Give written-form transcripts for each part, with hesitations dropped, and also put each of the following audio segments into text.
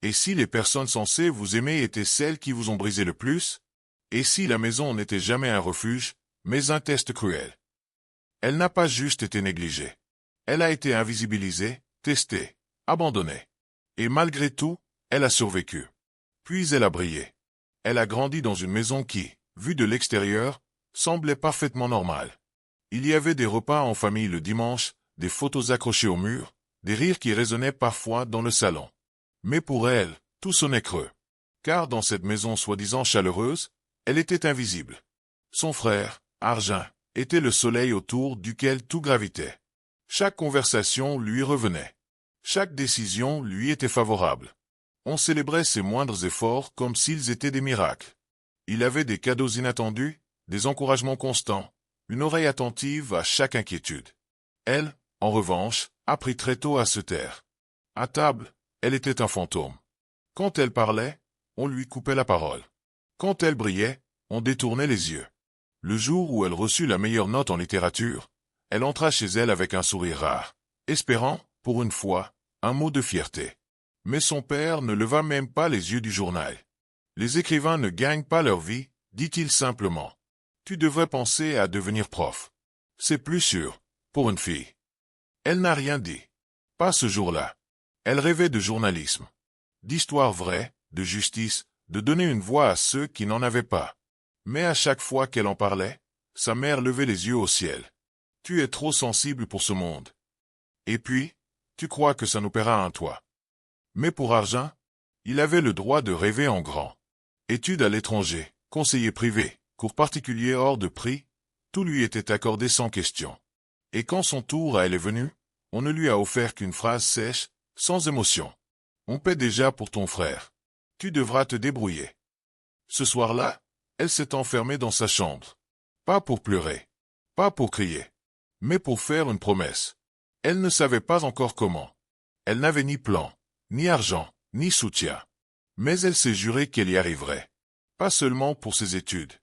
Et si les personnes censées vous aimer étaient celles qui vous ont brisé le plus? Et si la maison n'était jamais un refuge, mais un test cruel? Elle n'a pas juste été négligée. Elle a été invisibilisée, testée, abandonnée. Et malgré tout, elle a survécu. Puis elle a brillé. Elle a grandi dans une maison qui, vue de l'extérieur, semblait parfaitement normale. Il y avait des repas en famille le dimanche, des photos accrochées au mur, des rires qui résonnaient parfois dans le salon. Mais pour elle, tout sonnait creux. Car dans cette maison soi-disant chaleureuse, elle était invisible. Son frère, Arjun, était le soleil autour duquel tout gravitait. Chaque conversation lui revenait. Chaque décision lui était favorable. On célébrait ses moindres efforts comme s'ils étaient des miracles. Il avait des cadeaux inattendus, des encouragements constants, une oreille attentive à chaque inquiétude. Elle, en revanche, apprit très tôt à se taire. À table, elle était un fantôme. Quand elle parlait, on lui coupait la parole. Quand elle brillait, on détournait les yeux. Le jour où elle reçut la meilleure note en littérature, elle entra chez elle avec un sourire rare, espérant, pour une fois, un mot de fierté. Mais son père ne leva même pas les yeux du journal. Les écrivains ne gagnent pas leur vie, dit-il simplement. Tu devrais penser à devenir prof. C'est plus sûr, pour une fille. Elle n'a rien dit. Pas ce jour-là. Elle rêvait de journalisme. D'histoires vraies, de justice, de donner une voix à ceux qui n'en avaient pas. Mais à chaque fois qu'elle en parlait, sa mère levait les yeux au ciel. Tu es trop sensible pour ce monde. Et puis, tu crois que ça nous paiera un toit. Mais pour Arjun, il avait le droit de rêver en grand. Études à l'étranger, conseiller privé, cours particuliers hors de prix, tout lui était accordé sans question. Et quand son tour à elle est venu, on ne lui a offert qu'une phrase sèche, sans émotion. On paie déjà pour ton frère. Tu devras te débrouiller. Ce soir-là, elle s'est enfermée dans sa chambre. Pas pour pleurer, pas pour crier, mais pour faire une promesse. Elle ne savait pas encore comment. Elle n'avait ni plan, ni argent, ni soutien. Mais elle s'est juré qu'elle y arriverait. Pas seulement pour ses études,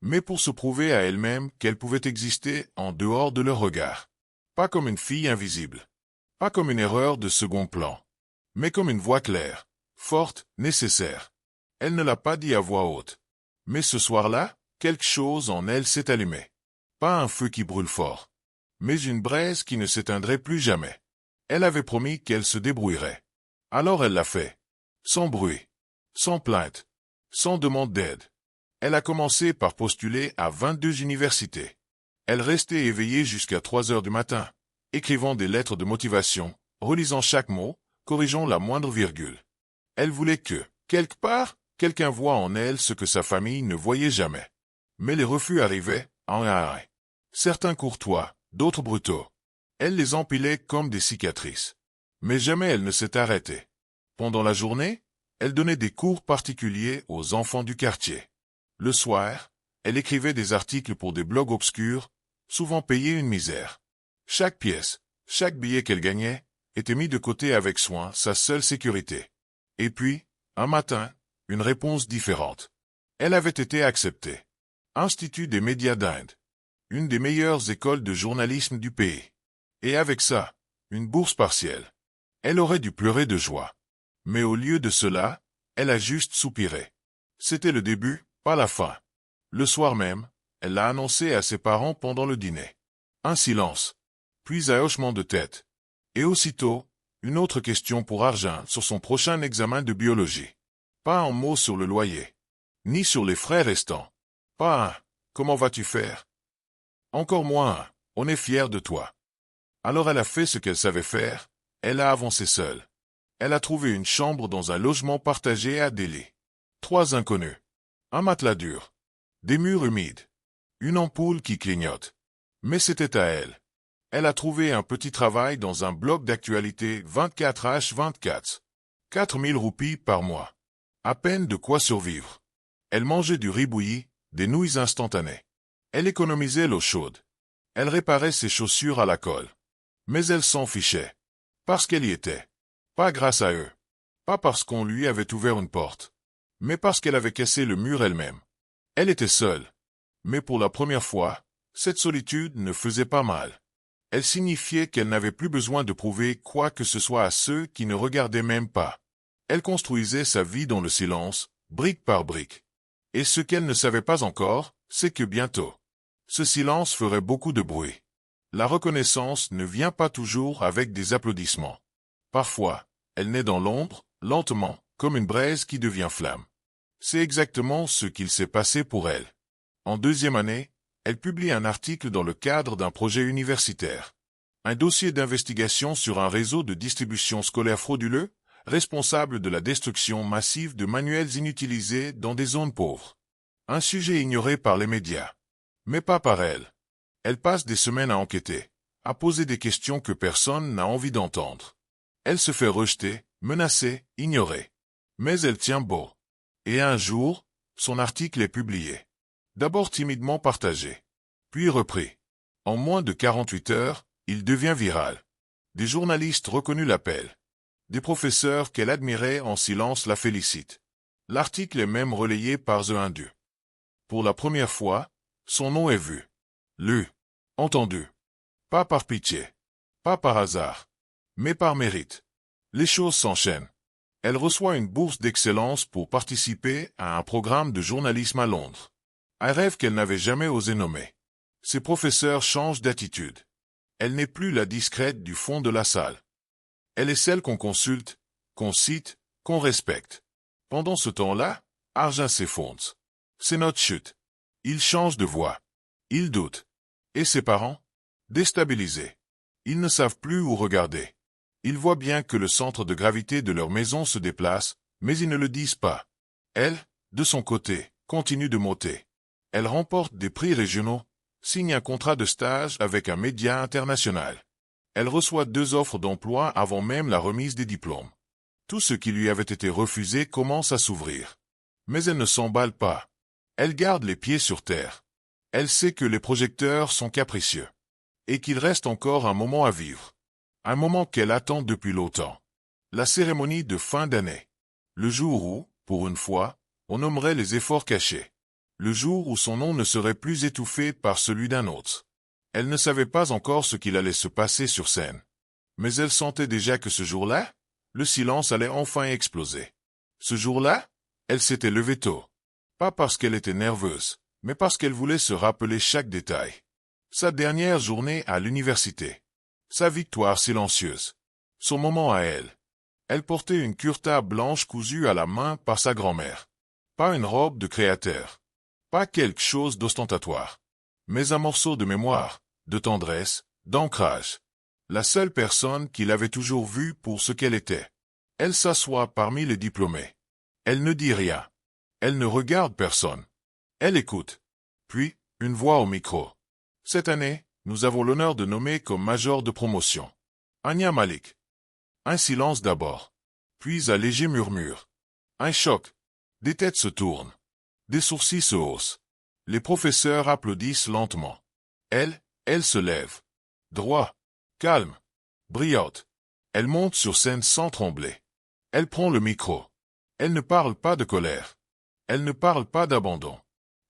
mais pour se prouver à elle-même qu'elle pouvait exister en dehors de leur regard. Pas comme une fille invisible. Pas comme une erreur de second plan. Mais comme une voix claire, forte, nécessaire. Elle ne l'a pas dit à voix haute. Mais ce soir-là, quelque chose en elle s'est allumé. Pas un feu qui brûle fort, mais une braise qui ne s'éteindrait plus jamais. Elle avait promis qu'elle se débrouillerait. Alors elle l'a fait. Sans bruit, sans plainte, sans demande d'aide. Elle a commencé par postuler à 22 universités. Elle restait éveillée jusqu'à 3 heures du matin, écrivant des lettres de motivation, relisant chaque mot, corrigeant la moindre virgule. Elle voulait que, quelque part, quelqu'un voie en elle ce que sa famille ne voyait jamais. Mais les refus arrivaient, un à un. Certains courtois, d'autres brutaux. Elle les empilait comme des cicatrices. Mais jamais elle ne s'est arrêtée. Pendant la journée, elle donnait des cours particuliers aux enfants du quartier. Le soir, elle écrivait des articles pour des blogs obscurs, souvent payés une misère. Chaque pièce, chaque billet qu'elle gagnait, était mis de côté avec soin, sa seule sécurité. Et puis, un matin, une réponse différente. Elle avait été acceptée. Institut des médias d'Inde. Une des meilleures écoles de journalisme du pays. Et avec ça, une bourse partielle. Elle aurait dû pleurer de joie. Mais au lieu de cela, elle a juste soupiré. C'était le début, pas la fin. Le soir même, elle l'a annoncé à ses parents pendant le dîner. Un silence. Puis un hochement de tête. Et aussitôt, une autre question pour Arjun sur son prochain examen de biologie. Pas un mot sur le loyer. Ni sur les frais restants. Pas un « comment vas-tu faire ?» Encore moins un « on est fier de toi ». Alors elle a fait ce qu'elle savait faire, elle a avancé seule. Elle a trouvé une chambre dans un logement partagé à Delhi. 3 inconnus. Un matelas dur. Des murs humides. Une ampoule qui clignote. Mais c'était à elle. Elle a trouvé un petit travail dans un blog d'actualité 24h24. 4000 roupies par mois. À peine de quoi survivre. Elle mangeait du riz bouilli, des nouilles instantanées. Elle économisait l'eau chaude. Elle réparait ses chaussures à la colle. Mais elle s'en fichait. Parce qu'elle y était. Pas grâce à eux. Pas parce qu'on lui avait ouvert une porte. Mais parce qu'elle avait cassé le mur elle-même. Elle était seule. Mais pour la première fois, cette solitude ne faisait pas mal. Elle signifiait qu'elle n'avait plus besoin de prouver quoi que ce soit à ceux qui ne regardaient même pas. Elle construisait sa vie dans le silence, brique par brique. Et ce qu'elle ne savait pas encore, c'est que bientôt, ce silence ferait beaucoup de bruit. La reconnaissance ne vient pas toujours avec des applaudissements. Parfois, elle naît dans l'ombre, lentement, comme une braise qui devient flamme. C'est exactement ce qu'il s'est passé pour elle. En deuxième année, elle publie un article dans le cadre d'un projet universitaire. Un dossier d'investigation sur un réseau de distribution scolaire frauduleux, responsable de la destruction massive de manuels inutilisés dans des zones pauvres. Un sujet ignoré par les médias. Mais pas par elle. Elle passe des semaines à enquêter, à poser des questions que personne n'a envie d'entendre. Elle se fait rejeter, menacer, ignorer. Mais elle tient bon. Et un jour, son article est publié. D'abord timidement partagé, puis repris. En moins de 48 heures, il devient viral. Des journalistes reconnus l'appellent. Des professeurs qu'elle admirait en silence la félicitent. L'article est même relayé par The Hindu. Pour la première fois, son nom est vu, lu, entendu. Pas par pitié, pas par hasard, mais par mérite. Les choses s'enchaînent. Elle reçoit une bourse d'excellence pour participer à un programme de journalisme à Londres. Un rêve qu'elle n'avait jamais osé nommer. Ses professeurs changent d'attitude. Elle n'est plus la discrète du fond de la salle. Elle est celle qu'on consulte, qu'on cite, qu'on respecte. Pendant ce temps-là, Arjun s'effondre. C'est notre chute. Il change de voix. Il doute. Et ses parents? Déstabilisés. Ils ne savent plus où regarder. Ils voient bien que le centre de gravité de leur maison se déplace, mais ils ne le disent pas. Elle, de son côté, continue de monter. Elle remporte des prix régionaux, signe un contrat de stage avec un média international. Elle reçoit 2 offres d'emploi avant même la remise des diplômes. Tout ce qui lui avait été refusé commence à s'ouvrir. Mais elle ne s'emballe pas. Elle garde les pieds sur terre. Elle sait que les projecteurs sont capricieux. Et qu'il reste encore un moment à vivre. Un moment qu'elle attend depuis longtemps. La cérémonie de fin d'année. Le jour où, pour une fois, on nommerait les efforts cachés. Le jour où son nom ne serait plus étouffé par celui d'un autre. Elle ne savait pas encore ce qu'il allait se passer sur scène. Mais elle sentait déjà que ce jour-là, le silence allait enfin exploser. Ce jour-là, elle s'était levée tôt. Pas parce qu'elle était nerveuse, mais parce qu'elle voulait se rappeler chaque détail. Sa dernière journée à l'université. Sa victoire silencieuse. Son moment à elle. Elle portait une kurta blanche cousue à la main par sa grand-mère. Pas une robe de créateur. Pas quelque chose d'ostentatoire. Mais un morceau de mémoire, de tendresse, d'ancrage. La seule personne qu'il avait toujours vue pour ce qu'elle était. Elle s'assoit parmi les diplômés. Elle ne dit rien. Elle ne regarde personne. Elle écoute. Puis, une voix au micro. Cette année, nous avons l'honneur de nommer comme major de promotion Ania Malik. Un silence d'abord. Puis un léger murmure. Un choc. Des têtes se tournent. Des sourcils se haussent. Les professeurs applaudissent lentement. Elle se lève. Droit. Calme. Brillante. Elle monte sur scène sans trembler. Elle prend le micro. Elle ne parle pas de colère. Elle ne parle pas d'abandon.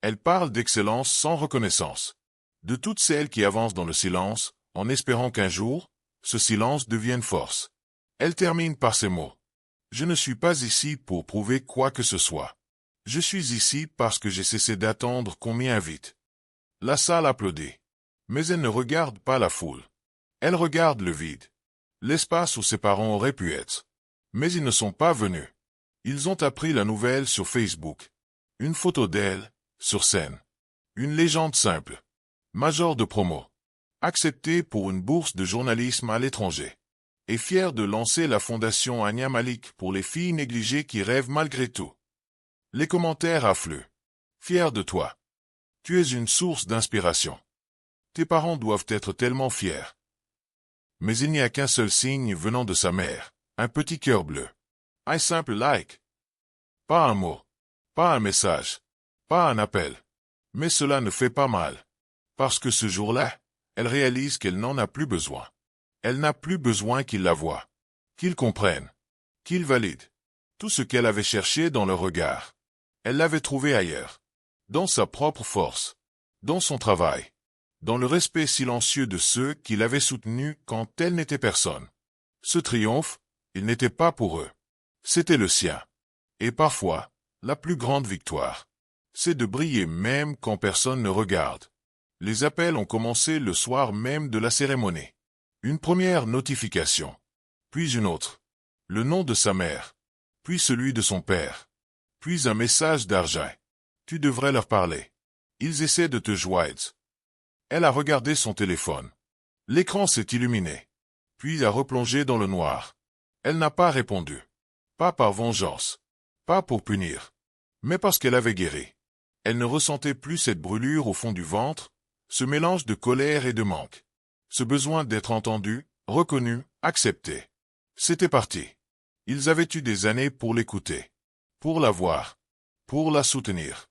Elle parle d'excellence sans reconnaissance. De toutes celles qui avancent dans le silence, en espérant qu'un jour, ce silence devienne force. Elle termine par ces mots. Je ne suis pas ici pour prouver quoi que ce soit. Je suis ici parce que j'ai cessé d'attendre qu'on m'y invite. La salle applaudit. Mais elle ne regarde pas la foule. Elle regarde le vide. L'espace où ses parents auraient pu être. Mais ils ne sont pas venus. Ils ont appris la nouvelle sur Facebook. Une photo d'elle, sur scène. Une légende simple. Major de promo. Accepté pour une bourse de journalisme à l'étranger. Et fier de lancer la fondation Ania Malik pour les filles négligées qui rêvent malgré tout. Les commentaires affluent. Fier de toi. Tu es une source d'inspiration. Tes parents doivent être tellement fiers. Mais il n'y a qu'un seul signe venant de sa mère. Un petit cœur bleu. Un simple like. Pas un mot. Pas un message. Pas un appel. Mais cela ne fait pas mal. Parce que ce jour-là, elle réalise qu'elle n'en a plus besoin. Elle n'a plus besoin qu'il la voie. Qu'il comprenne. Qu'il valide. Tout ce qu'elle avait cherché dans le regard. Elle l'avait trouvé ailleurs. Dans sa propre force. Dans son travail. Dans le respect silencieux de ceux qui l'avaient soutenue quand elle n'était personne. Ce triomphe, il n'était pas pour eux. C'était le sien. Et parfois, la plus grande victoire, c'est de briller même quand personne ne regarde. Les appels ont commencé le soir même de la cérémonie. Une première notification, puis une autre. Le nom de sa mère, puis celui de son père, puis un message d'Arjun. Tu devrais leur parler. Ils essaient de te joindre. Elle a regardé son téléphone. L'écran s'est illuminé, puis a replongé dans le noir. Elle n'a pas répondu. Pas par vengeance, pas pour punir, mais parce qu'elle avait guéri. Elle ne ressentait plus cette brûlure au fond du ventre, ce mélange de colère et de manque. Ce besoin d'être entendu, reconnu, accepté. C'était parti. Ils avaient eu des années pour l'écouter, pour la voir, pour la soutenir.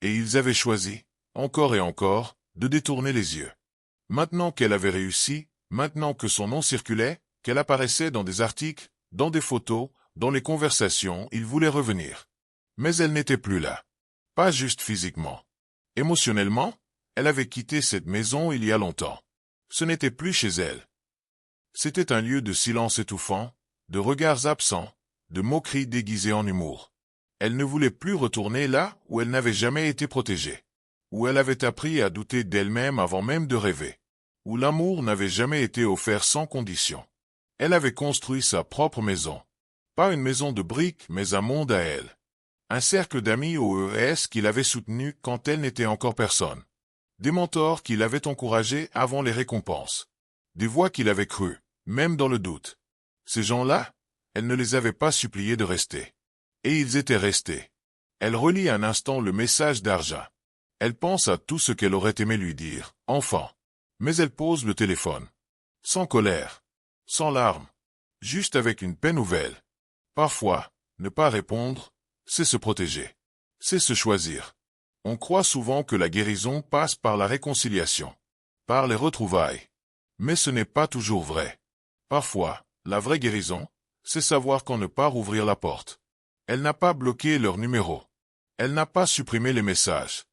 Et ils avaient choisi, encore et encore, de détourner les yeux. Maintenant qu'elle avait réussi, maintenant que son nom circulait, qu'elle apparaissait dans des articles, dans des photos, dans les conversations, ils voulaient revenir. Mais elle n'était plus là. Pas juste physiquement. Émotionnellement, elle avait quitté cette maison il y a longtemps. Ce n'était plus chez elle. C'était un lieu de silence étouffant, de regards absents, de moqueries déguisées en humour. Elle ne voulait plus retourner là où elle n'avait jamais été protégée, où elle avait appris à douter d'elle-même avant même de rêver, où l'amour n'avait jamais été offert sans condition. Elle avait construit sa propre maison. Pas une maison de briques, mais un monde à elle. Un cercle d'amis OES qui l'avait soutenue quand elle n'était encore personne. Des mentors qui l'avaient encouragée avant les récompenses. Des voix qui l'avaient cru, même dans le doute. Ces gens-là, elle ne les avait pas suppliés de rester. Et ils étaient restés. Elle relit un instant le message d'Arjun. Elle pense à tout ce qu'elle aurait aimé lui dire, enfant. Mais elle pose le téléphone. Sans colère, sans larmes, juste avec une peine nouvelle. Parfois, ne pas répondre, c'est se protéger. C'est se choisir. On croit souvent que la guérison passe par la réconciliation, par les retrouvailles. Mais ce n'est pas toujours vrai. Parfois, la vraie guérison, c'est savoir quand ne pas rouvrir la porte. Elle n'a pas bloqué leur numéro. Elle n'a pas supprimé les messages.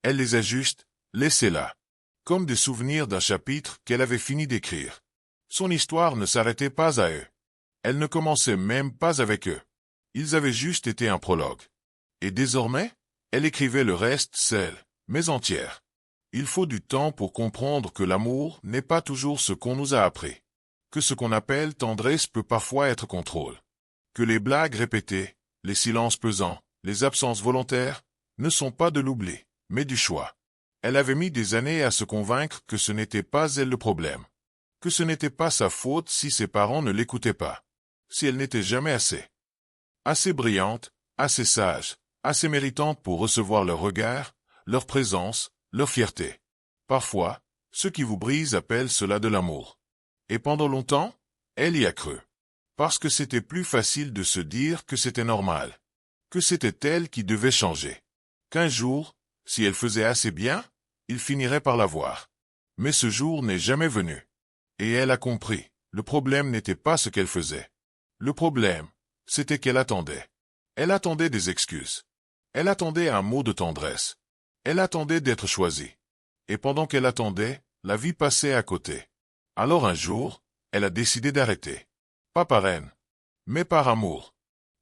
Elle les a juste laissés là, comme des souvenirs d'un chapitre qu'elle avait fini d'écrire. Son histoire ne s'arrêtait pas à eux. Elle ne commençait même pas avec eux. Ils avaient juste été un prologue. Et désormais, elle écrivait le reste seule, mais entière. Il faut du temps pour comprendre que l'amour n'est pas toujours ce qu'on nous a appris. Que ce qu'on appelle tendresse peut parfois être contrôle. Que les blagues répétées, les silences pesants, les absences volontaires, ne sont pas de l'oubli, mais du choix. Elle avait mis des années à se convaincre que ce n'était pas elle le problème. Que ce n'était pas sa faute si ses parents ne l'écoutaient pas. Si elle n'était jamais assez brillante, assez sage, assez méritante pour recevoir leur regard, leur présence, leur fierté. Parfois, ceux qui vous brisent appellent cela de l'amour. Et pendant longtemps, elle y a cru. Parce que c'était plus facile de se dire que c'était normal. Que c'était elle qui devait changer. Qu'un jour, si elle faisait assez bien, il finirait par la voir. Mais ce jour n'est jamais venu. Et elle a compris, le problème n'était pas ce qu'elle faisait. Le problème, c'était qu'elle attendait. Elle attendait des excuses. Elle attendait un mot de tendresse. Elle attendait d'être choisie. Et pendant qu'elle attendait, la vie passait à côté. Alors un jour, elle a décidé d'arrêter. Pas par haine, mais par amour.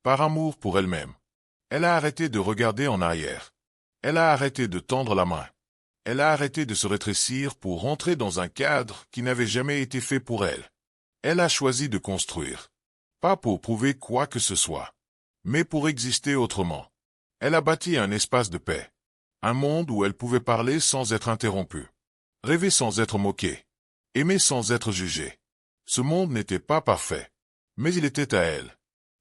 Par amour pour elle-même. Elle a arrêté de regarder en arrière. Elle a arrêté de tendre la main. Elle a arrêté de se rétrécir pour rentrer dans un cadre qui n'avait jamais été fait pour elle. Elle a choisi de construire. Pas pour prouver quoi que ce soit, mais pour exister autrement. Elle a bâti un espace de paix. Un monde où elle pouvait parler sans être interrompue. Rêver sans être moquée. Aimer sans être jugée. Ce monde n'était pas parfait, mais il était à elle.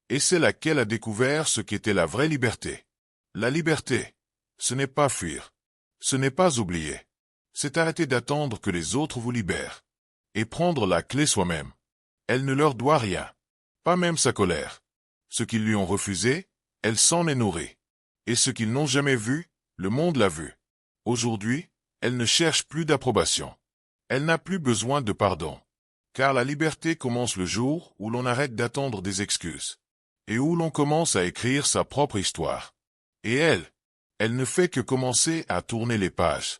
Et c'est là qu'elle a découvert ce qu'était la vraie liberté. La liberté, ce n'est pas fuir. Ce n'est pas oublier. C'est arrêter d'attendre que les autres vous libèrent. Et prendre la clé soi-même. Elle ne leur doit rien. Pas même sa colère. Ce qu'ils lui ont refusé, elle s'en est nourrie. Et ce qu'ils n'ont jamais vu, le monde l'a vu. Aujourd'hui, elle ne cherche plus d'approbation. Elle n'a plus besoin de pardon. Car la liberté commence le jour où l'on arrête d'attendre des excuses. Et où l'on commence à écrire sa propre histoire. Et elle ne fait que commencer à tourner les pages.